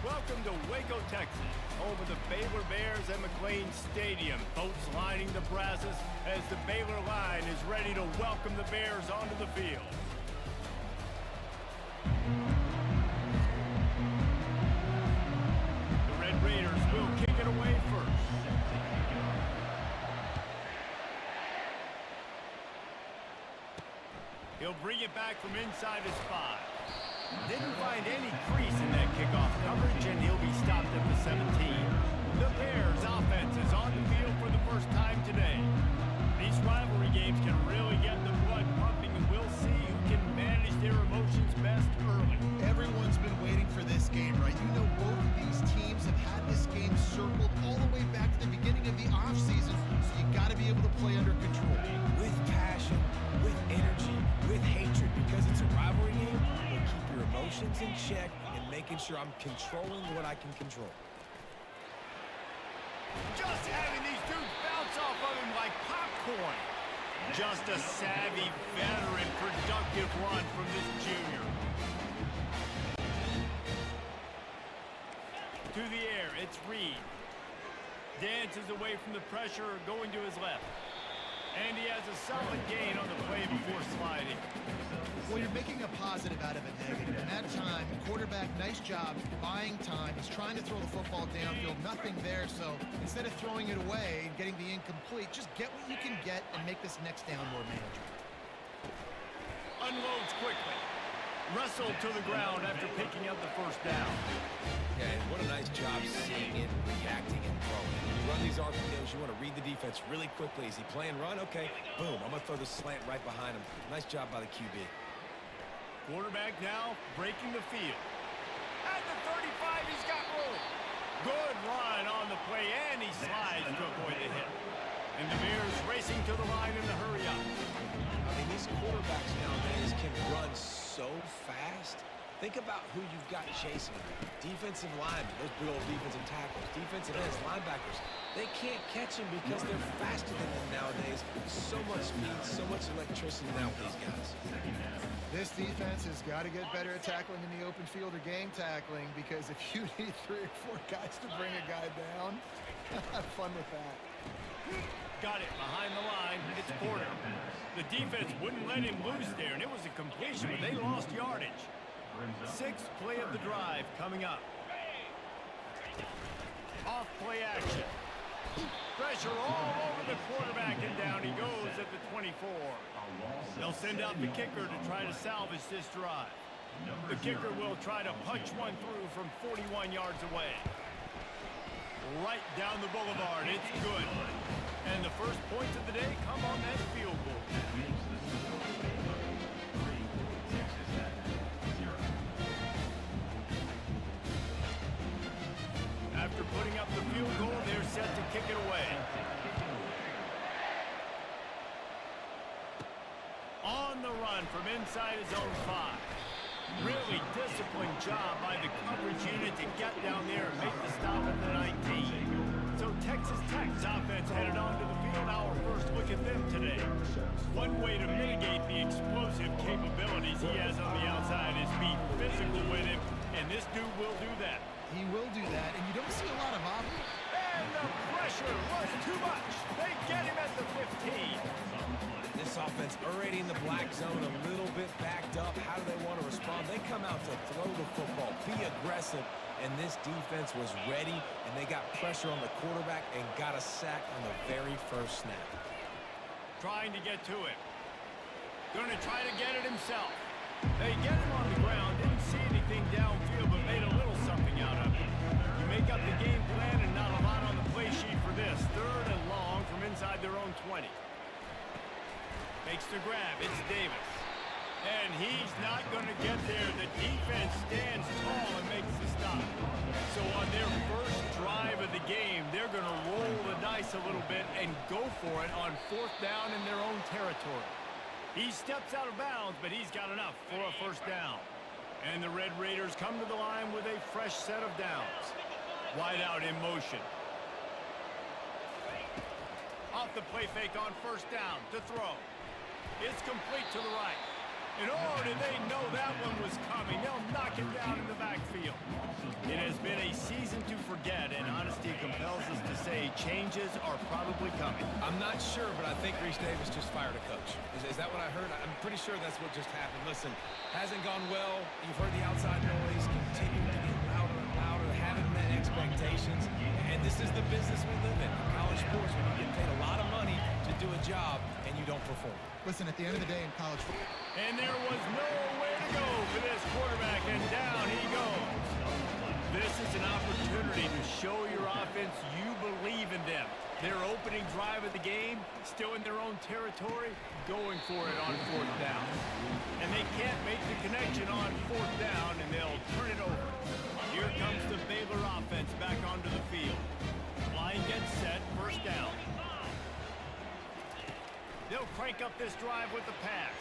welcome to Waco, Texas, home of the Baylor Bears at McLean Stadium. Folks lining the brasses as the Baylor line is ready to welcome the Bears onto the field. The Red Raiders will kick it away first. He'll bring it back from inside his 5. Didn't find any crease in that kickoff coverage, and he'll be stopped at the 17. The Bears' offense is on the field for the first time today. These rivalry games can really get the blood pumping, and we'll see who can manage their emotions best early. Everyone's been waiting for this game, right? You know, both of these teams have had this game circled all the way back to the beginning of the offseason, so you got to be able to play under control. With passion, with energy, with hatred, because it's a rivalry game. Keep your emotions in check and making sure I'm controlling what I can control. Just having these dudes bounce off of him like popcorn. Just a savvy, veteran, productive run from this junior. To the air, it's Reed. Dances away from the pressure, going to his left. And he has a solid gain on the play before sliding. Well, you're making a positive out of a negative. In that time, quarterback, nice job buying time. He's trying to throw the football downfield, nothing there. So instead of throwing it away and getting the incomplete, just get what you can get and make this next down more manageable. Unloads quickly. Wrestled to the ground after picking up the first down. Yeah, and what a nice job seeing it, reacting, and throwing. When you run these RPOs, you want to read the defense really quickly. Is he playing run? Okay, boom, I'm going to throw the slant right behind him. Nice job by the QB. Quarterback now breaking the field. At the 35, he's got room. Good run on the play, and he slides to avoid the hit. And the Bears racing to the line in the hurry up. I mean, these quarterbacks nowadays can run so fast. Think about who you've got chasing them. Defensive linemen, those big old defensive tackles, defensive ends, linebackers. They can't catch them because they're faster than them nowadays. So much speed, so much electricity now with these guys. This defense has got to get better at tackling in the open field or game tackling, because if you need 3 or 4 guys to bring a guy down, have fun with that. Got it behind the line. It's Porter. The defense wouldn't let him loose there, and it was a completion, but they lost yardage. 6th play of the drive coming up. Off play action. Pressure all over the quarterback, and down he goes at the 24. They'll send out the kicker to try to salvage this drive. The kicker will try to punch one through from 41 yards away. Right down the boulevard. It's good. And the first points of the day come on that field goal. After putting up the field goal, they're set to kick it away. On the run from inside his own 5. Really disciplined job by the coverage unit to get down there and make the stop at the 19. So Texas Tech's offense headed onto the field. Our first look at them today. One way to mitigate the explosive capabilities he has on the outside is be physical with him, and this dude will do that. He will do that, and you don't see a lot of offense. And the pressure was too much. They get him at the 15. This offense already in the black zone, a little bit backed up. How do they want to respond? They come out to throw the football, be aggressive, and this defense was ready, and they got pressure on the quarterback and got a sack on the very first snap. Trying to get to it. Going to try to get it himself. They get him on the ground, didn't see anything downfield, but made a little something out of it. You make up the game plan and not a lot on the play sheet for this. 3rd and long from inside their own 20. Makes the grab. It's Davis. And he's not going to get there. The defense stands tall and makes the stop. So on their first drive of the game, they're going to roll the dice a little bit and go for it on 4th down in their own territory. He steps out of bounds, but he's got enough for a first down. And the Red Raiders come to the line with a fresh set of downs. Wide out in motion. Off the play fake on first down to throw. It's complete to the right. And oh, did they know that one was coming. They'll knock him down in the backfield. It has been a say changes are probably coming. I'm not sure, but I think Reese Davis just fired a coach. Is that what I heard? I'm pretty sure that's what just happened. Listen, hasn't gone well. You've heard the outside noise, continuing to get louder and louder, haven't met expectations. And this is the business we live in. College sports, when you get paid a lot of money to do a job and you don't perform. Listen, at the end of the day in college football. And there was nowhere to go for this quarterback, and down he goes. This is an opportunity to show your offense you believe in them. Their opening drive of the game, still in their own territory, going for it on fourth down. And they can't make the connection on fourth down, and they'll turn it over. Here comes the Baylor offense back onto the field. Line gets set, first down. They'll crank up this drive with the pass.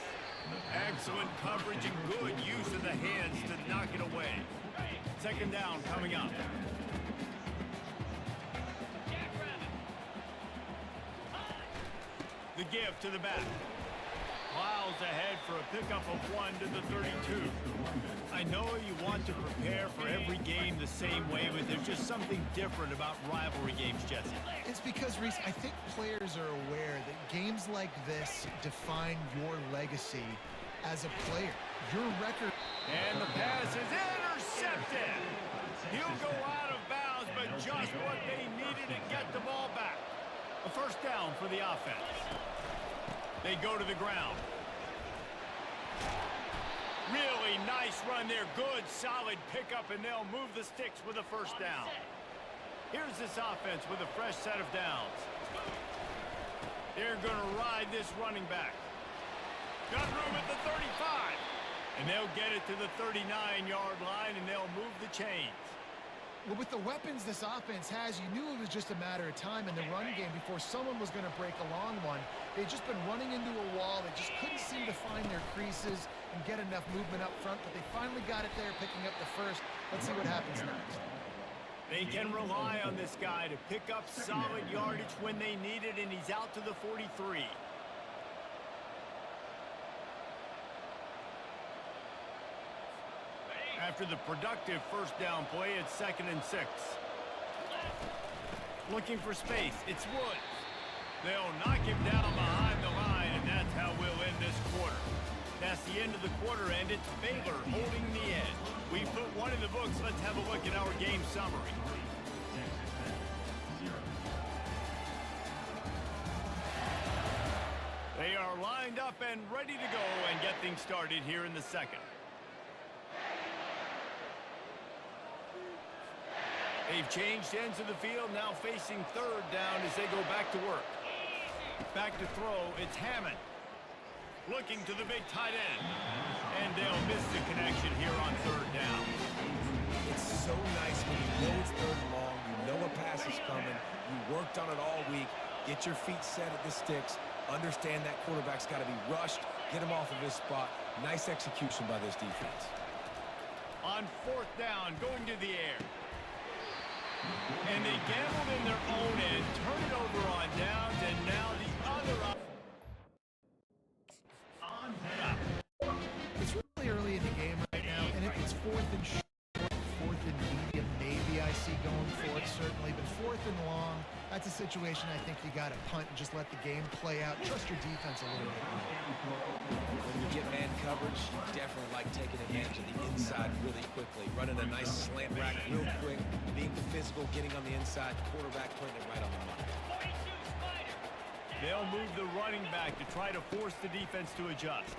Excellent coverage and good use of the hands to knock it away. Second down coming up. The give to the back. Plows ahead for a pickup of 1 to the 32. I know you want to prepare for every game the same way, but there's just something different about rivalry games, Jesse. It's because, Reese, I think players are aware that games like this define your legacy as a player. Your record. And the pass is intercepted. He'll go out of bounds, but just what they needed to get the ball back. A first down for the offense. They go to the ground. Really nice run there. Good, solid pickup, and they'll move the sticks with a first down. Here's this offense with a fresh set of downs. They're going to ride this running back. Got room at the 35. And they'll get it to the 39-yard line, and they'll move the chains. Well, with the weapons this offense has, you knew it was just a matter of time in the run game before someone was going to break a long one. They'd just been running into a wall. They just couldn't seem to find their creases and get enough movement up front, but they finally got it there, picking up the first. Let's see what happens next. They can rely on this guy to pick up solid yardage when they need it, and he's out to the 43. After the productive first down play, it's 2nd and 6. Looking for space, it's Woods. They'll knock him down behind the line, and that's how we'll end this quarter. That's the end of the quarter, and it's Baylor holding the edge. We put one in the books. Let's have a look at our game summary. They are lined up and ready to go and get things started here in the second. They've changed ends of the field, now facing third down as they go back to work. Back to throw, it's Hammond. Looking to the big tight end. And they'll miss the connection here on third down. It's so nice when you know it's third and long, you know a pass is coming, you worked on it all week, get your feet set at the sticks, understand that quarterback's got to be rushed, get him off of his spot. Nice execution by this defense. On fourth down, going to the air. And they gambled in their own end, turn it over on downs, and now the other It's really early in the game right now, and if it's fourth and short, fourth and medium, maybe I see going for it, certainly. But fourth and long, that's a situation I think you got to punt and just let the game play out. Trust your defense a little bit. When you get man coverage, you definitely like taking advantage of the inside really quickly. Running a nice slant rack real quick, being physical, getting on the inside, quarterback putting it right on the money. They'll move the running back to try to force the defense to adjust.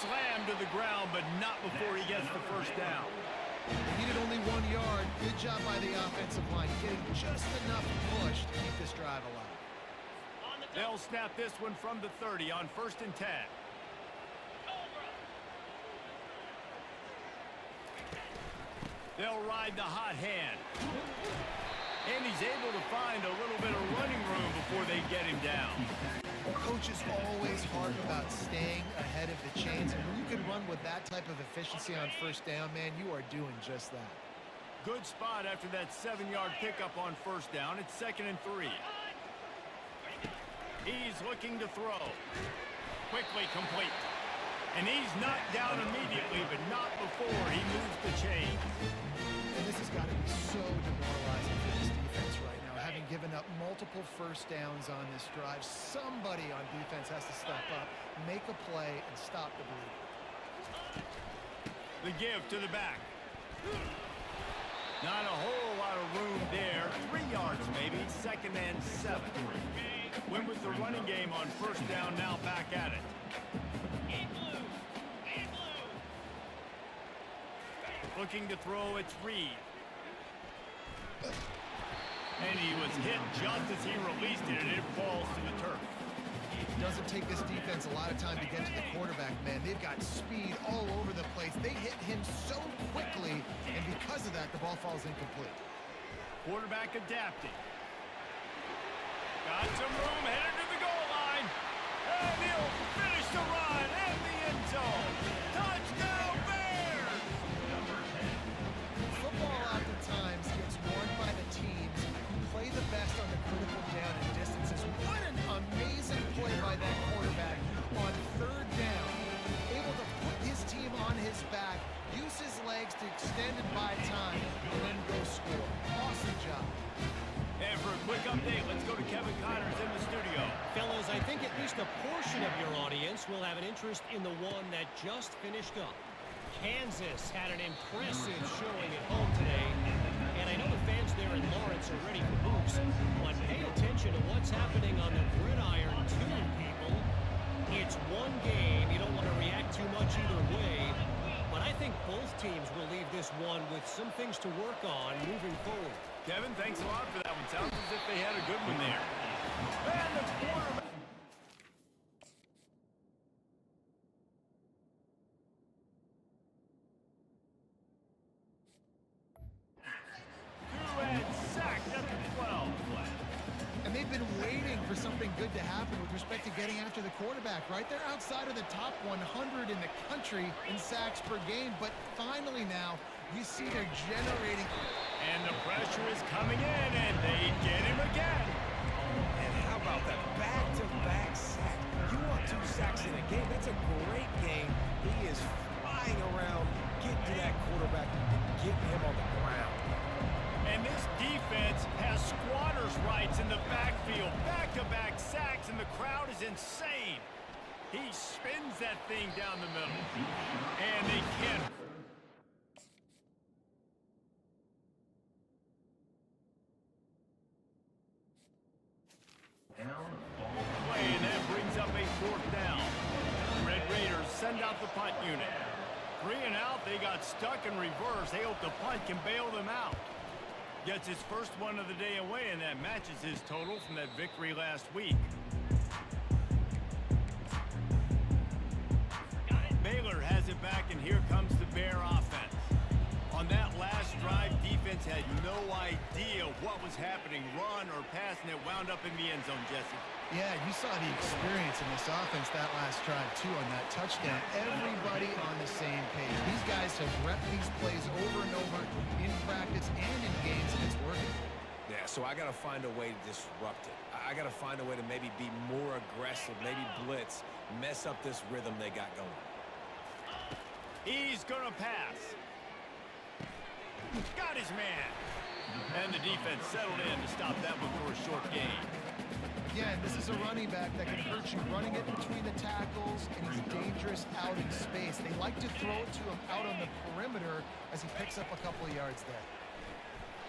Slam to the ground, but not before he gets the first down. They needed only 1 yard. Good job by the offensive line, getting just enough push to keep this drive alive. They'll snap this one from the 30 on 1st and 10. They'll ride the hot hand. And he's able to find a little bit of running room before they get him down. Coaches always harp about staying ahead of the chains, and when you can run with that type of efficiency on first down, man, you are doing just that. Good spot after that 7-yard pickup on first down. It's 2nd and 3. He's looking to throw. Quickly complete. And he's knocked down immediately, but not before he moves the chain. And this has got to be so demoralizing for this defense right now, multiple first downs on this drive. Somebody on defense has to step up, make a play, and stop the bleeding. The give to the back. Not a whole lot of room there. 3 yards maybe. 2nd and 7. Went with the running game on first down, now back at it. Looking to throw, it's Reed. And he was hit just as he released it, and it falls to the turf. It doesn't take this defense a lot of time to get to the quarterback, man. They've got speed all over the place. They hit him so quickly, and because of that, the ball falls incomplete. Quarterback adapting. Got some room, headed to the goal line. And he'll finish the run in the end zone. Touchdown, Bears! Football oftentimes gets won by the teams who play the best on the critical down and distances. What an amazing play by that quarterback on 3rd down. Able to put his team on his back, use his legs to extend and buy time, and then go score. Awesome job. And for a quick update, let's go to Kevin Connors in the studio. Fellas, I think at least a portion of your audience will have an interest in the one that just finished up. Kansas had an impressive showing at home today, and I know the fans there in Lawrence are ready for hoops, but pay attention to what's happening on the gridiron too, people. It's one game. You don't want to react too much either way, but I think both teams will leave this one with some things to work on moving forward. Kevin, thanks a lot for that one. Sounds as if they had a good one there. And the quarterback. And sacked at the 12. And they've been waiting for something good to happen with respect to getting after the quarterback, right? They're outside of the top 100 in the country in sacks per game, but finally now you see they're generating. And the pressure is coming in, and they get him again. And how about that back-to-back sack? You want 2 sacks in a game? That's a great game. He is flying around, getting to that quarterback and getting him on the ground. And this defense has squatters' rights in the backfield. Back-to-back sacks, and the crowd is insane. He spins that thing down the middle. And they can't. Play, and that brings up a 4th down. Red Raiders send out the punt unit. 3 and out, they got stuck in reverse. They hope the punt can bail them out. Gets his first one of the day away, and that matches his total from that victory last week. Baylor has it back, and here comes the Bear offense. On that last drive, defense had no idea what was happening, run or pass, and it wound up in the end zone, Jesse. Yeah, you saw the experience in this offense that last drive, too, on that touchdown. Everybody on the same page. These guys have repped these plays over and over in practice and in games, and it's working. Yeah, so I got to find a way to disrupt it. I got to find a way to maybe be more aggressive, maybe blitz, mess up this rhythm they got going. He's going to pass. Got his man. And the defense settled in to stop that one for a short gain. Again, this is a running back that can hurt you running it between the tackles, and he's dangerous out in space. They like to throw it to him out on the perimeter as he picks up a couple of yards there.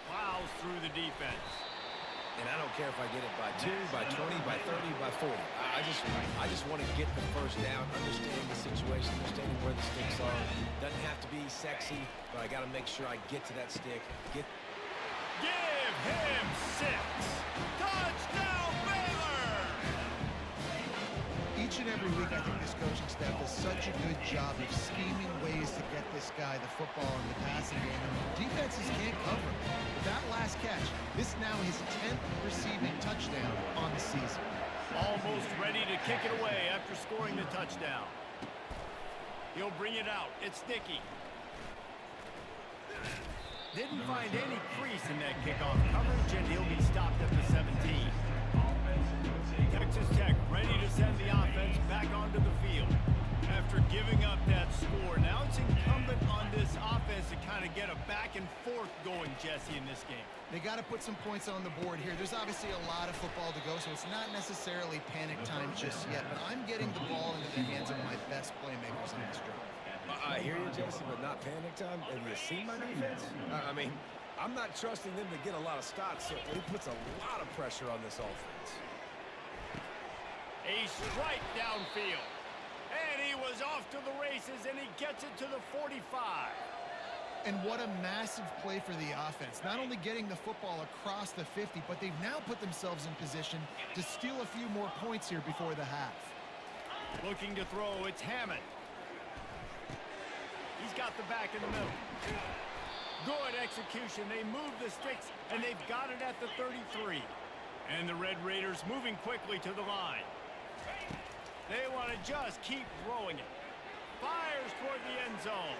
Plows through the defense. And I don't care if I get it by 2, by 20, by 30, by 40. I just want to get the first down, understand the situation, understanding where the sticks are. Doesn't have to be sexy, but I got to make sure I get to that stick. Give him 6. Touchdown, Baylor! Each and every week, I think this coaching staff does such a good job of scheming ways to get this guy the football in the passing game. And defenses can't cover him. With that last catch, this now his 10th receiving touchdown on the season. Almost ready to kick it away after scoring the touchdown. He'll bring it out. It's Dickey. Didn't find any crease in that kickoff coverage, and he'll be stopped at the 17. Texas Tech ready to send the offense back onto the field. After giving up that score, now it's incumbent on this offense to kind of get a back and forth going, Jesse, in this game. They got to put some points on the board here. There's obviously a lot of football to go, so it's not necessarily panic time just yet, but I'm getting the ball into the hands of my best playmakers on this drive. I hear you, Jesse, but not panic time. Have you seen my defense? I mean, I'm not trusting them to get a lot of stops, so it puts a lot of pressure on this offense. A strike downfield. And he was off to the races, and he gets it to the 45. And what a massive play for the offense. Not only getting the football across the 50, but they've now put themselves in position to steal a few more points here before the half. Looking to throw, it's Hammond. He's got the back in the middle. Good execution. They move the sticks, and they've got it at the 33. And the Red Raiders moving quickly to the line. They want to just keep throwing it. Fires toward the end zone.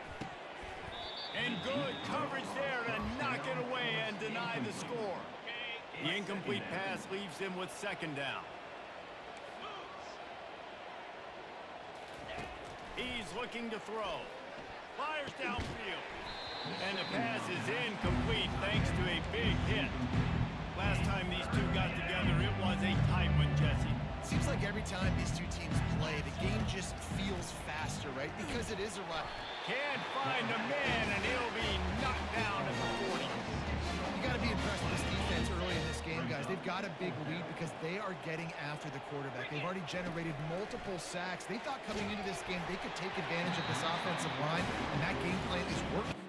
And good coverage there to knock it away and deny the score. The incomplete pass leaves him with second down. He's looking to throw. Fires downfield. And the pass is incomplete thanks to a big hit. Last time these two got together, it was a tight one, Jesse. Seems like every time these two teams play, the game just feels faster, right? Because it is a run. Can't find a man, and he'll be knocked down at the 40. You got to be impressed with this defense early in this game, guys. They've got a big lead because they are getting after the quarterback. They've already generated multiple sacks. They thought coming into this game they could take advantage of this offensive line, and that game plan is working.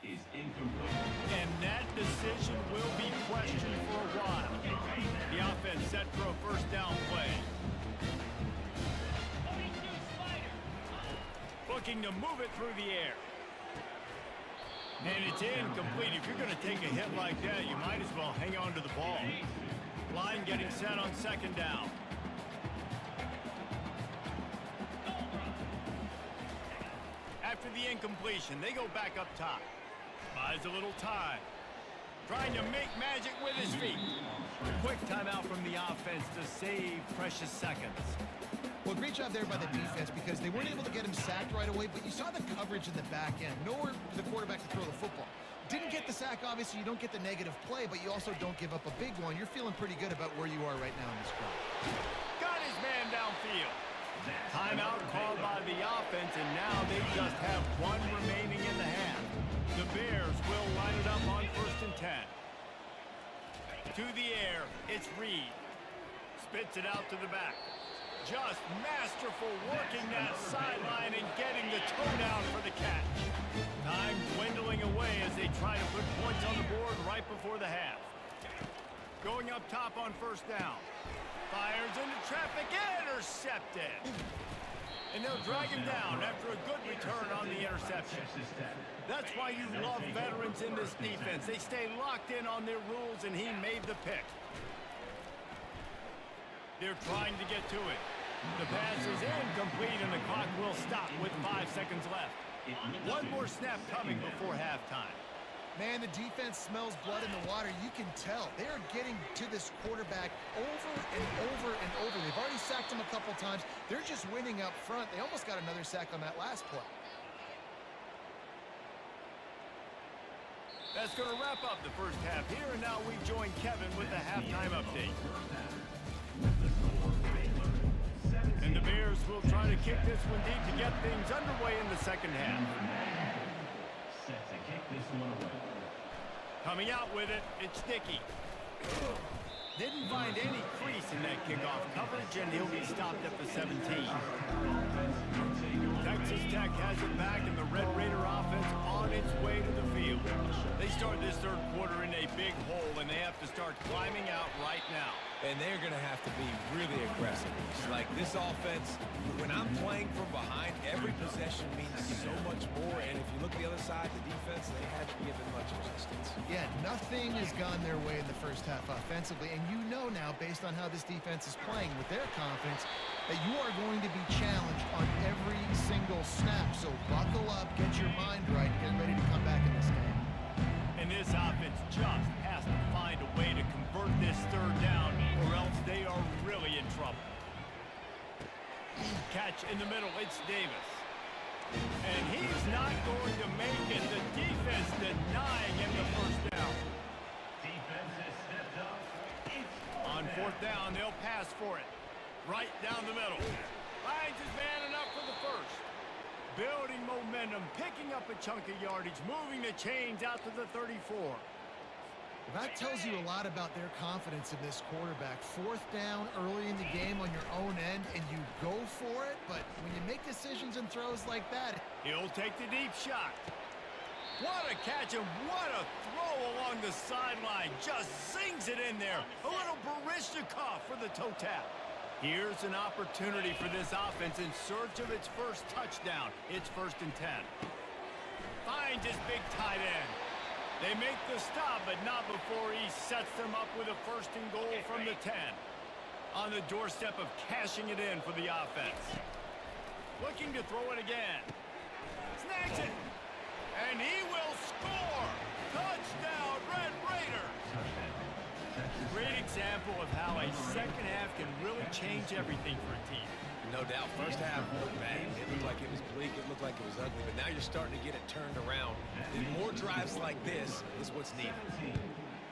Is incomplete. And that decision will be questioned for a while. The offense set for a first down play. Looking to move it through the air. And it's incomplete. If you're going to take a hit like that, you might as well hang on to the ball. Line getting set on second down. After the incompletion, they go back up top. Buys a little time. Trying to make magic with his feet. Quick timeout from the offense to save precious seconds. Well, great job there by the defense because they weren't able to get him sacked right away, but you saw the coverage in the back end. Nowhere for the quarterback to throw the football. Didn't get the sack, obviously. You don't get the negative play, but you also don't give up a big one. You're feeling pretty good about where you are right now in this drive. Got his man downfield. Timeout called by the offense, and now they just have one remaining in the half. The Bears will line it up on 1st and 10. To the air, it's Reed. Spits it out to the back. Just masterful working that sideline and getting the toe down for the catch. Time dwindling away as they try to put points on the board right before the half. Going up top on 1st down. Fires into traffic, intercepted. And they'll drag him down after a good return on the interception. That's why you love veterans in this defense. They stay locked in on their rules, and he made the pick. They're trying to get to it. The pass is incomplete, and the clock will stop with 5 seconds left. One more snap coming before halftime. Man, the defense smells blood in the water. You can tell. They are getting to this quarterback over and over and over. They've already sacked him a couple times. They're just winning up front. They almost got another sack on that last play. That's going to wrap up the first half here, and now we join Kevin with the halftime update. And the Bears will try to kick this one deep to get things underway in the second half. Set to kick this one away. Coming out with it, it's Dickey. Didn't find any crease in that kickoff coverage, and he'll be stopped at the 17. Texas Tech has it back, and the Red Raider offense on its way to the field. They start this third quarter in a big hole, and they have to start climbing out right now. And they're going to have to be really aggressive. Like this offense, when I'm playing from behind, every possession means so much more. And if you look at the other side, the defense, they haven't given much resistance. Yeah, nothing has gone their way in the first half offensively. And you know now, based on how this defense is playing with their confidence, that you are going to be challenged on every single single snap. So buckle up, get your mind right, get ready to come back in this game. And this offense just has to find a way to convert this third down, or else they are really in trouble. Catch in the middle, it's Davis. And he's not going to make it. The defense denying him the first down. Defense has stepped up. On fourth down, they'll pass for it. Right down the middle. Finds his man enough for the first. Building momentum, picking up a chunk of yardage, moving the chains out to the 34. Well, that tells you a lot about their confidence in this quarterback. Fourth down early in the game on your own end, and you go for it, but when you make decisions and throws like that... He'll take the deep shot. What a catch and what a throw along the sideline. Just zings it in there. A little Barishnikov for the toe tap. Here's an opportunity for this offense in search of its first touchdown. It's 1st and 10. Finds his big tight end. They make the stop, but not before he sets them up with a 1st and goal from the 10. On the doorstep of cashing it in for the offense. Looking to throw it again. Snags it. And he will score. Touchdown, Red Raiders. Great example of how a second half can really change everything for a team. No doubt. First half looked bad. It looked like it was bleak. It looked like it was ugly. But now you're starting to get it turned around. And more drives like this is what's needed.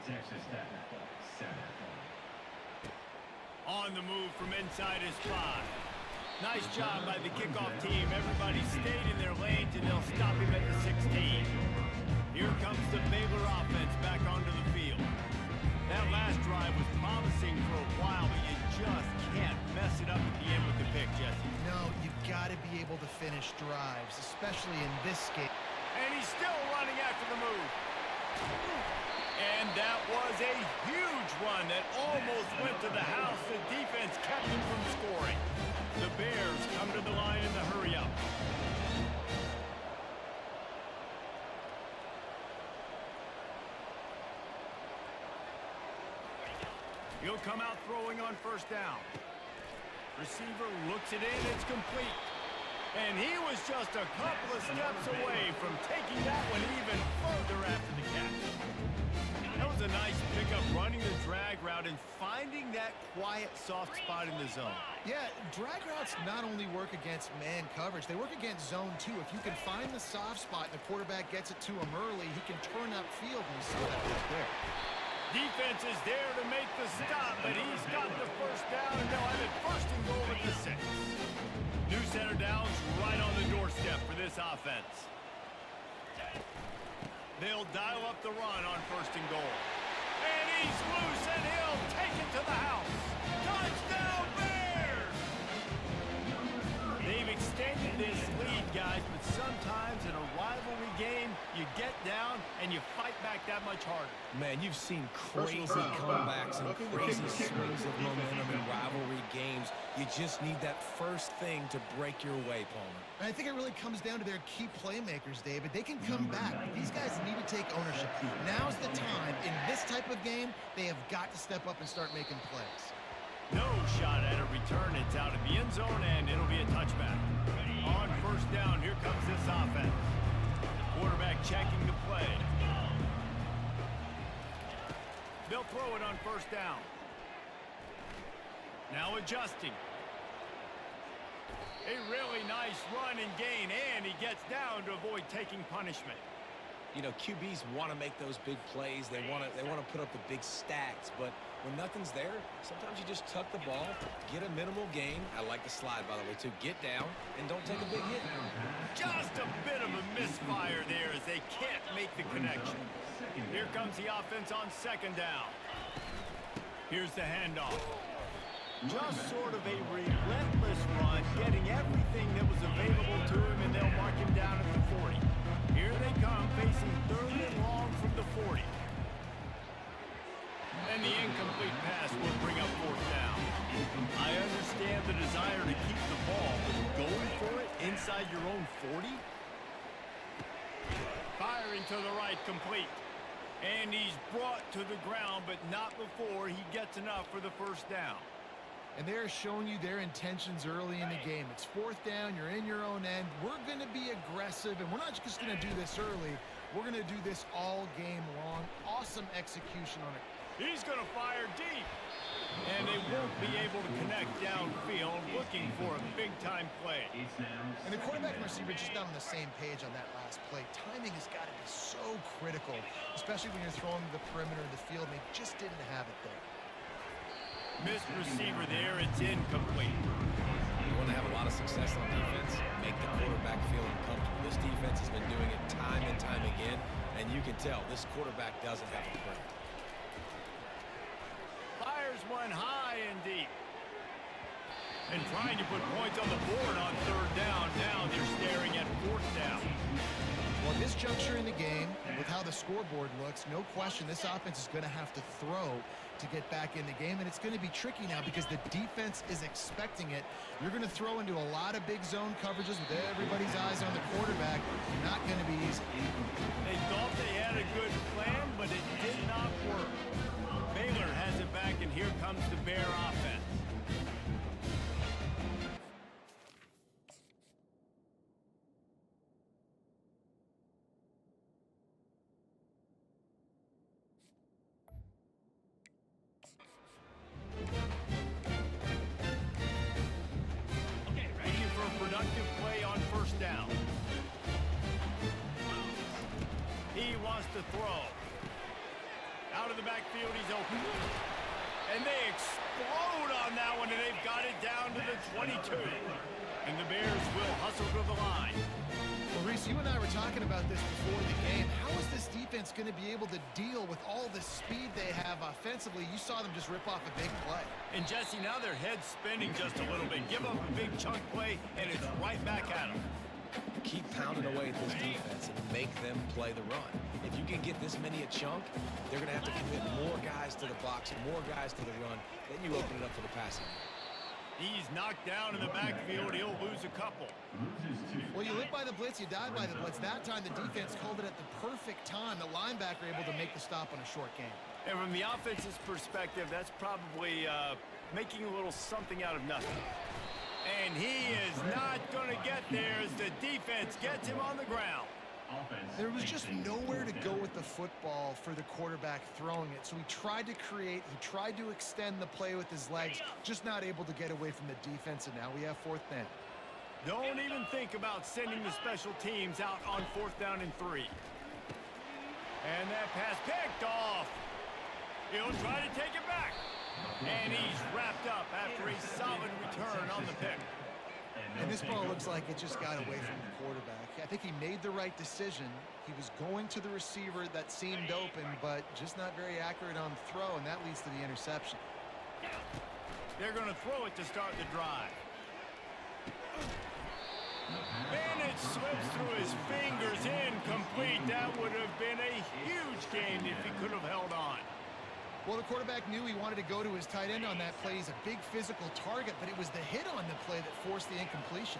Texas Tech, 7. On the move from inside his 5. Nice job by the kickoff team. Everybody stayed in their lanes, and they'll stop him at the 16. Here comes the Baylor offense back onto the field. That last drive was promising for a while, but you just can't mess it up at the end with the pick, Jesse. No, you've got to be able to finish drives, especially in this game. And he's still running after the move. And that was a huge run that almost went to the house. The defense kept him from scoring. The Bears come to the line in the hurry-up. He'll come out throwing on 1st down. Receiver looks it in, it's complete. And he was just a couple of steps away from taking that one even further after the catch. That was a nice pickup, running the drag route and finding that quiet, soft spot in the zone. Yeah, drag routes not only work against man coverage, they work against zone too. If you can find the soft spot and the quarterback gets it to him early, he can turn upfield, and you saw that right there. Defense is there to make the stop, but he's got the 1st down, and they'll have it 1st and goal at the 6. New center downs right on the doorstep for this offense. They'll dial up the run on 1st and goal. And he's loose, and he'll take it to the house. Touchdown, Bears! They've extended this lead, guys, but sometimes in a rivalry game, you get down and you fight back that much harder. Man, you've seen crazy comebacks and crazy swings of momentum in rivalry games. You just need that first thing to break your way, Palmer. And I think it really comes down to their key playmakers, David. They can come back. These guys need to take ownership. Now's the time. In this type of game, they have got to step up and start making plays. No shot at a return. It's out of the end zone, and it'll be a touchback. On 1st down, here comes this offense. Quarterback checking the play. They'll throw it on 1st down. Now adjusting. A really nice run and gain, and he gets down to avoid taking punishment. You know, QBs want to make those big plays. They want to put up the big stats, but when nothing's there, sometimes you just tuck the ball, get a minimal gain. I like the slide, by the way, too. Get down and don't take a big hit. Just a bit of a misfire there as they can't make the connection. Here comes the offense on 2nd down. Here's the handoff. Just sort of a relentless run, getting everything that was available to him, and they'll mark him down at the 40. Here they come, facing 3rd and long from the 40. And the incomplete pass will bring up 4th down. I understand the desire to keep the ball, but going for it inside your own 40? Firing to the right, complete. And he's brought to the ground, but not before he gets enough for the 1st down. And they're showing you their intentions early in the game. It's 4th down, you're in your own end. We're going to be aggressive, and we're not just going to do this early. We're going to do this all game long. Awesome execution on it. He's going to fire deep. And they won't be able to connect downfield, looking for a big-time play. And the quarterback and receiver just not on the same page on that last play. Timing has got to be so critical, especially when you're throwing to the perimeter of the field, and they just didn't have it there. Missed receiver there. It's incomplete. You want to have a lot of success on defense, make the quarterback feel uncomfortable. This defense has been doing it time and time again, and you can tell this quarterback doesn't have a prayer. Fires one high and deep. And trying to put points on the board on 3rd down. Now they're staring at 4th down. Well, at this juncture in the game, with how the scoreboard looks, no question this offense is going to have to throw to get back in the game, and it's going to be tricky now because the defense is expecting it. You're going to throw into a lot of big zone coverages with everybody's eyes on the quarterback. Not going to be easy. They thought they had a good plan, but it did not work. Baylor has it back, and here comes the Bear offense. Looking for a productive play on 1st down. He wants to throw. Out of the backfield, he's open. And they explode on that one, and they've got it down to the 22. And the Bears will hustle to the line. Well, Reese, you and I were talking about this before the game. How is this defense going to be able to deal with all the speed they have offensively? You saw them just rip off a big play. And Jesse, now their head's spinning just a little bit. Give up a big chunk play, and it's right back at them. Keep pounding away at this defense and make them play the run. If you can get this many a chunk, they're going to have to commit more guys to the box, more guys to the run. Then you open it up for the passing. He's knocked down in the backfield. He'll lose a couple. Well, you live by the blitz, you die by the blitz. That time the defense called it at the perfect time. The linebacker able to make the stop on a short game. And from the offense's perspective, that's probably making a little something out of nothing. And he is not going to get there as the defense gets him on the ground. There was just nowhere to go with the football for the quarterback throwing it. So he tried to create, he tried to extend the play with his legs, just not able to get away from the defense, and now we have 4th down. Don't even think about sending the special teams out on 4th down and 3. And that pass picked off. He'll try to take it back. And he's wrapped up after a solid return on the pick. And this ball looks like it just got away from the quarterback. I think he made the right decision. He was going to the receiver that seemed open, but just not very accurate on the throw, and that leads to the interception. They're going to throw it to start the drive. And it slips through his fingers, incomplete. That would have been a huge gain if he could have held on. Well, the quarterback knew he wanted to go to his tight end on that play. He's a big physical target, but it was the hit on the play that forced the incompletion.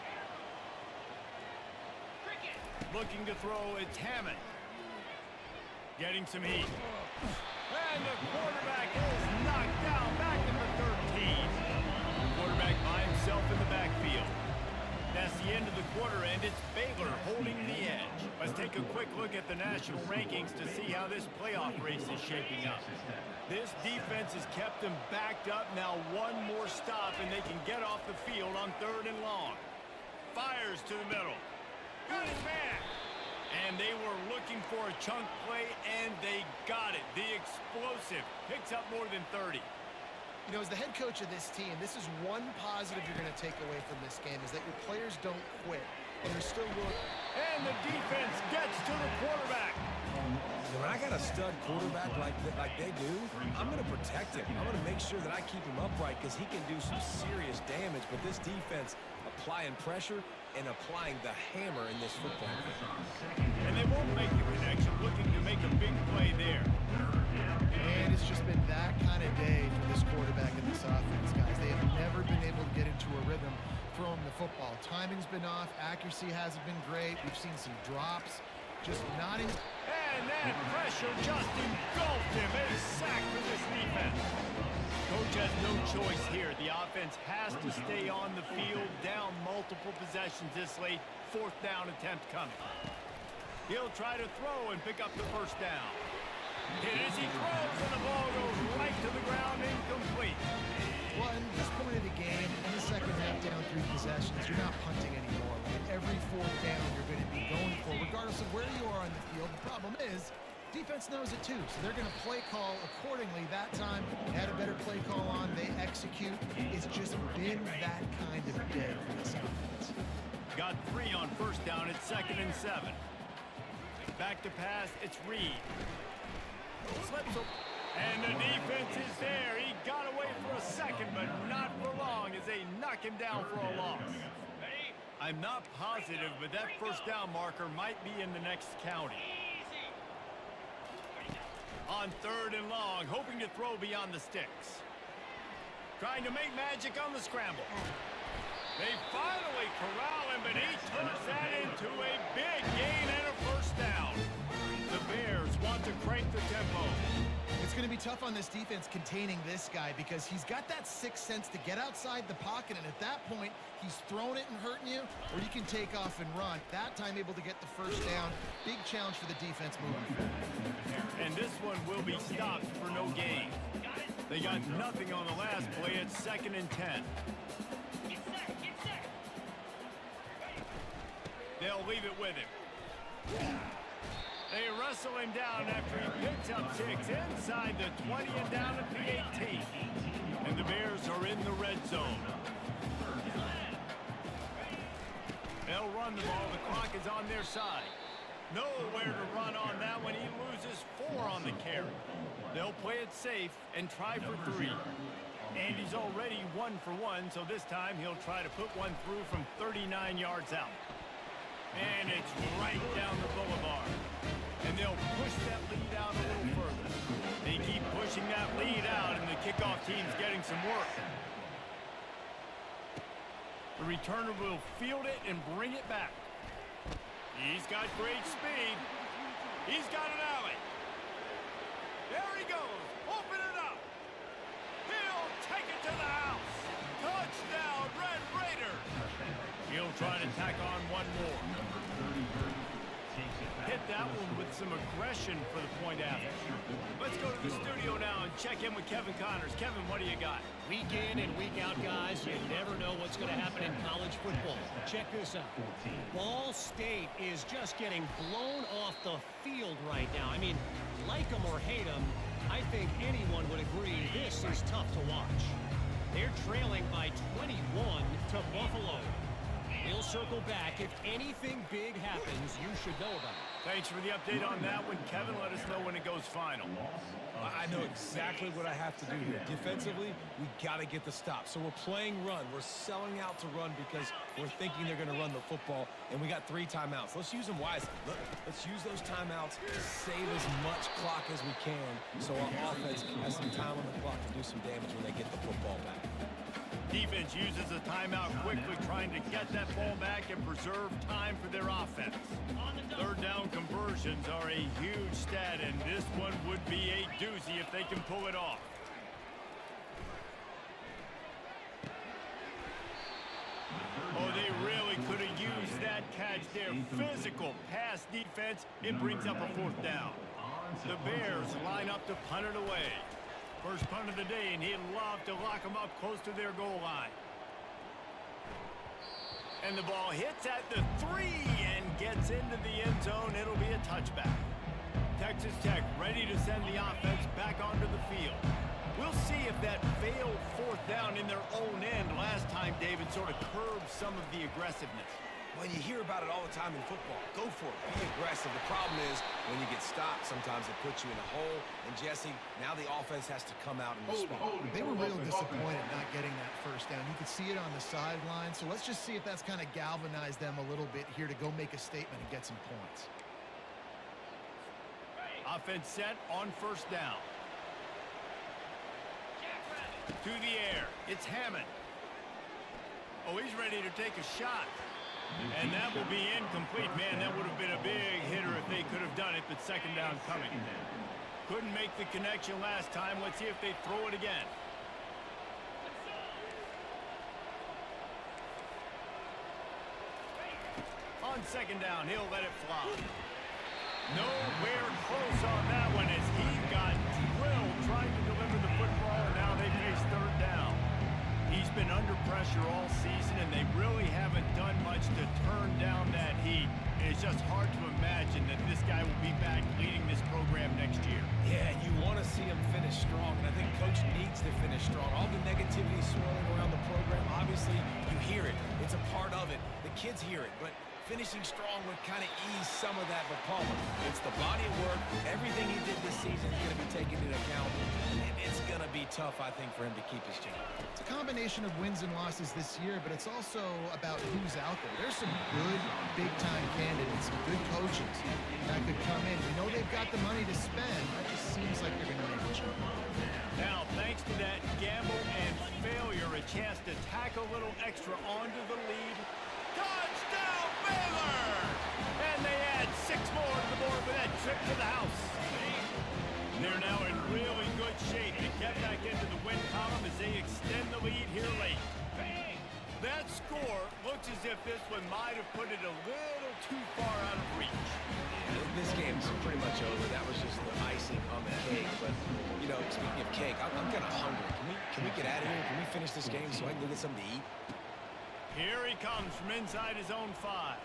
Looking to throw, it's Hammond. Getting some heat. And the quarterback is knocked down back at the 13. Quarterback by himself in the backfield. That's the end of the quarter, and it's Baylor holding the edge. Let's take a quick look at the national rankings to see how this playoff race is shaping up. This defense has kept them backed up. Now one more stop, and they can get off the field on 3rd and long. Fires to the middle. Got his man. And they were looking for a chunk play, and they got it. The explosive picks up more than 30. You know, as the head coach of this team, this is one positive you're going to take away from this game, is that your players don't quit, and they're still willing. And the defense gets to the quarterback. When I got a stud quarterback like they do, I'm going to protect him. I'm going to make sure that I keep him upright because he can do some serious damage. But this defense applying pressure and applying the hammer in this football game. And they won't make the connection, looking to make a big play there. And it's just been that kind of day for this quarterback and this offense, guys. They have never been able to get into a rhythm throwing the football. Timing's been off. Accuracy hasn't been great. We've seen some drops. Just not in. And that pressure just engulfed him. A sack for this defense. Coach has has no choice here. The offense has to stay on the field, down multiple possessions this late. Fourth down attempt coming. He'll try to throw and pick up the first down. Hit as he throws, and the ball goes right to the ground, incomplete. Well, at this point of the game, in the second half, down 3 possessions, you're not punting anymore. Like every fourth down, you're going to be going for, regardless of where you are on the field. The problem is, defense knows it too, so they're going to play call accordingly. That time, they had a better play call on. They execute. It's just been that kind of day for this offense. Got 3 on first down. It's 2nd and 7. Back to pass. It's Reed. Slips him. And the defense is there. He got away for a second, but not for long as they knock him down for a loss. I'm not positive, but that first down marker might be in the next county. On 3rd and long, hoping to throw beyond the sticks. Trying to make magic on the scramble. They finally corral him, but he turns that into a big gain and a first down. The Bears want to crank the tempo. It's going to be tough on this defense containing this guy because he's got that sixth sense to get outside the pocket, and at that point, he's throwing it and hurting you, or you can take off and run. That time able to get the first down. Big challenge for the defense moving forward. And this one will be stopped for no gain. They got nothing on the last play. It's 2nd and 10. They'll leave it with him. They wrestle him down after he picks up 6 inside the 20 and down at the 18. And the Bears are in the red zone. They'll run the ball. The clock is on their side. Nowhere to run on that one. He loses 4 on the carry. They'll play it safe and try for 3. Andy's already 1 for 1, so this time he'll try to put one through from 39 yards out. And it's right down the boulevard. And they'll push that lead out a little further. They keep pushing that lead out, and the kickoff team's getting some work. The returner will field it and bring it back. He's got great speed. He's got an alley. There he goes. Open it up. He'll take it to the house. Touchdown, Red Raiders. He'll try to tack on one more. Hit that one with some aggression for the point after. Let's go to the studio now and check in with Kevin Connors. Kevin, what do you got? Week in and week out, guys, you never know what's going to happen in college football. Check this out. Ball State is just getting blown off the field right now. I mean, like them or hate them, I think anyone would agree this is tough to watch. They're trailing by 21 to Buffalo. We'll circle back. If anything big happens, you should know about it. Thanks for the update on that one. Kevin, let us know when it goes final. I know exactly what I have to do here. Defensively, we got to get the stop. So we're playing run. We're selling out to run because we're thinking they're going to run the football, and we got 3 timeouts. Let's use them wisely. Let's use those timeouts to save as much clock as we can so our offense has some time on the clock to do some damage when they get the football back. Defense uses a timeout quickly, trying to get that ball back and preserve time for their offense. 3rd down conversions are a huge stat, and this one would be a doozy if they can pull it off. Oh, they really could have used that catch there. Physical pass defense. It brings up a 4th down. The Bears line up to punt it away. First punt of the day, and he'd love to lock them up close to their goal line. And the ball hits at the 3 and gets into the end zone. It'll be a touchback. Texas Tech ready to send the offense back onto the field. We'll see if that failed 4th down in their own end last time, David, sort of curbed some of the aggressiveness. Well, you hear about it all the time in football. Go for it. Be aggressive. The problem is when you get stopped, sometimes it puts you in a hole. And, Jesse, now the offense has to come out and respond. They were real disappointed not getting that first down. You could see it on the sideline. So let's just see if that's kind of galvanized them a little bit here to go make a statement and get some points. Offense set on first down. To the air. It's Hammond. Oh, he's ready to take a shot. And that will be incomplete. Man, that would have been a big hitter if they could have done it, but 2nd down coming. Couldn't make the connection last time. Let's see if they throw it again. On second down, he'll let it fly. Nowhere close on that one as he got drilled trying to deliver the football, and now they face third down. He's been under pressure all season, and they really haven't done much to turn down that heat. And it's just hard to imagine that this guy will be back leading this program next year. Yeah, you want to see him finish strong, and I think Coach needs to finish strong. All the negativity swirling around the program, obviously, you hear it. It's a part of it. The kids hear it, but finishing strong would kind of ease some of that for Palmer. It's the body of work. Everything he did this season is going to be taken into account, and it's going to be tough, I think, for him to keep his job. It's a combination of wins and losses this year, but it's also about who's out there. There's some good big-time candidates, some good coaches that could come in. We know they've got the money to spend. That just seems like they're going to make a jump. Now, thanks to that gamble and failure, a chance to tack a little extra onto the lead. Touchdown, Baylor! And they add 6 more to the board with that trip to the house. They're now in really good shape to get back into the win column as they extend the lead here late. That score looks as if this one might have put it a little too far out of reach. This game's pretty much over. That was just the icing on the cake. But, you know, speaking of cake, I'm kind of hungry. Can we get out of here? Can we finish this game so I can go get something to eat? Here he comes from inside his own 5.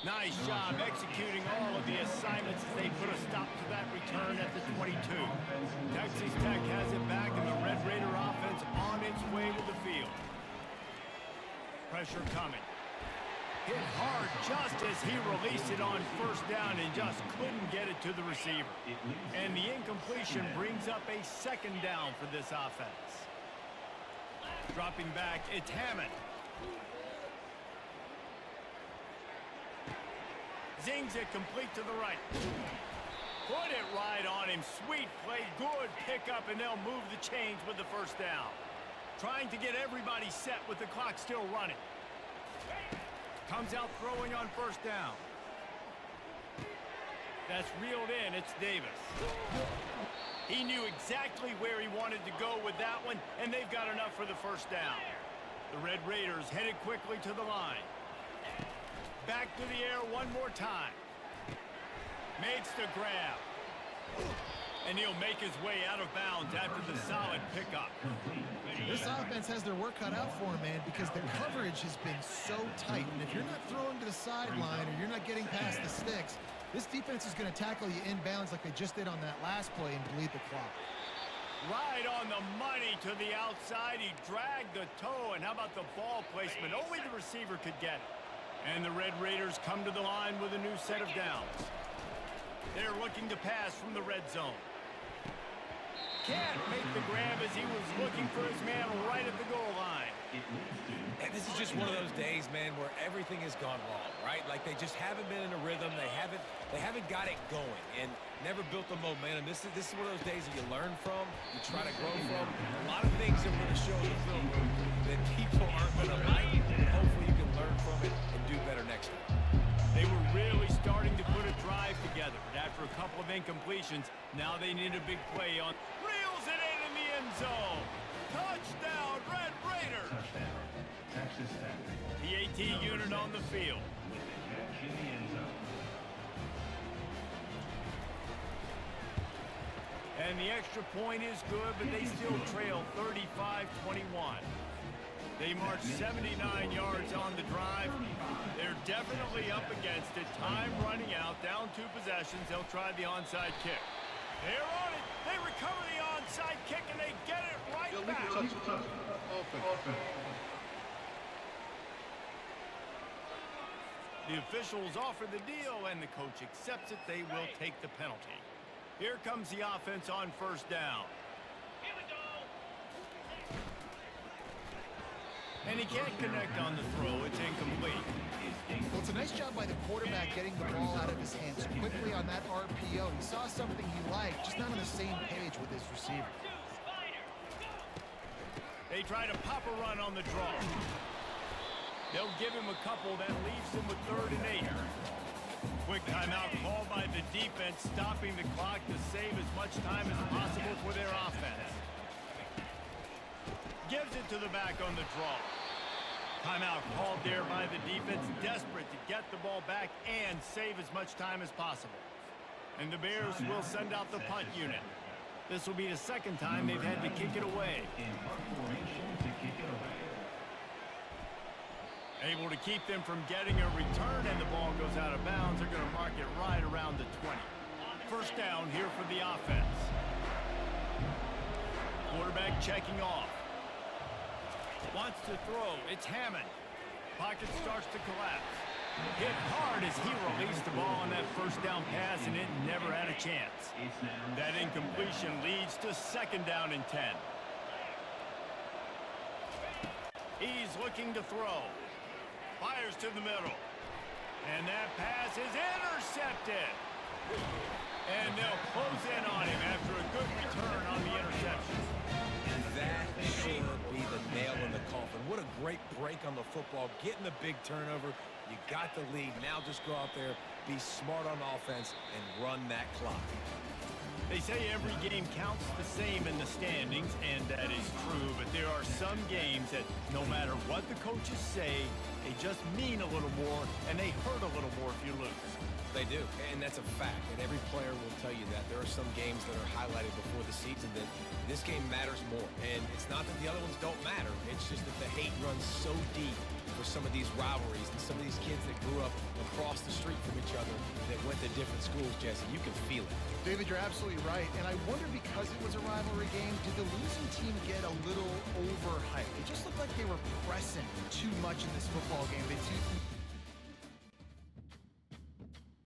Nice job executing all of the assignments as they put a stop to that return at the 22. Texas Tech has it back, and the Red Raider offense on its way to the field. Pressure coming. Hit hard just as he released it on first down and just couldn't get it to the receiver. And the incompletion brings up a second down for this offense. Dropping back, it's Hammond. Zings it complete to the right. Put it right on him. Sweet play, good pickup, and they'll move the chains with the first down. Trying to get everybody set with the clock still running. Comes out throwing on first down. That's reeled in. It's Davis. He knew exactly where he wanted to go with that one, and they've got enough for the first down. The Red Raiders headed quickly to the line. Back to the air one more time. Makes the grab. And he'll make his way out of bounds after the solid pickup. This offense has their work cut out for them, man, because the coverage has been so tight. And if you're not throwing to the sideline or you're not getting past the sticks, this defense is going to tackle you inbounds like they just did on that last play and bleed the clock. Right on the money to the outside. He dragged the toe, and how about the ball placement? Only the receiver could get it. And the Red Raiders come to the line with a new set of downs. They're looking to pass from the red zone. Can't make the grab as he was looking for his man right at the goal line. And this is just one of those days, man, where everything has gone wrong, right? Like they just haven't been in a rhythm. They haven't got it going and never built the momentum. This is one of those days that you learn from, you try to grow from. A lot of things that we're going to show in the film that people aren't going to like. Hopefully you can learn from it and do better next time. They were really starting to put a drive together, but after a couple of incompletions, now they need a big play on. Reels it in the end zone. Touchdown, Red Raiders. Touchdown, Texas Tech. PAT unit on the field. Catch in the end zone. And the extra point is good, but they still trail 35-21. They march 79 yards on the drive. They're definitely up against it. Time running out, down 2 possessions. They'll try the onside kick. They're on it. They recover the onside kick, and they get it right back. The officials offer the deal, and the coach accepts it. They will take the penalty. Here comes the offense on first down. And he can't connect on the throw. It's incomplete. Well, it's a nice job by the quarterback getting the ball out of his hands quickly on that RPO. He saw something he liked, just not on the same page with his receiver. They try to pop a run on the draw. They'll give him a couple. That leaves him with 3rd and 8. Quick timeout called by the defense, stopping the clock to save as much time as possible for their offense. Gives it to the back on the draw. Timeout called there by the defense, desperate to get the ball back and save as much time as possible. And the Bears will send out the punt unit. This will be the second time they've had to kick it away. In punt formation to kick it away. Able to keep them from getting a return, and the ball goes out of bounds. They're going to mark it right around the 20. First down here for the offense. Quarterback checking off. Wants to throw. It's Hammond. Pocket starts to collapse. Hit hard as he released the ball on that first down pass, and it never had a chance. That incompletion leads to second down and 10. He's looking to throw. Fires to the middle. And that pass is intercepted. And they'll close in on him after a good return on the interception. That should be the nail in the coffin. What a great break on the football. Getting the big turnover. You got the lead. Now just go out there, be smart on offense, and run that clock. They say every game counts the same in the standings, and that is true. But there are some games that no matter what the coaches say, they just mean a little more, and they hurt a little more if you lose. They do, and that's a fact, and every player will tell you that. There are some games that are highlighted before the season that this game matters more, and it's not that the other ones don't matter. It's just that the hate runs so deep for some of these rivalries and some of these kids that grew up across the street from each other that went to different schools, Jesse. You can feel it. David, you're absolutely right. And I wonder, because it was a rivalry game, did the losing team get a little overhyped? It just looked like they were pressing too much in this football game. They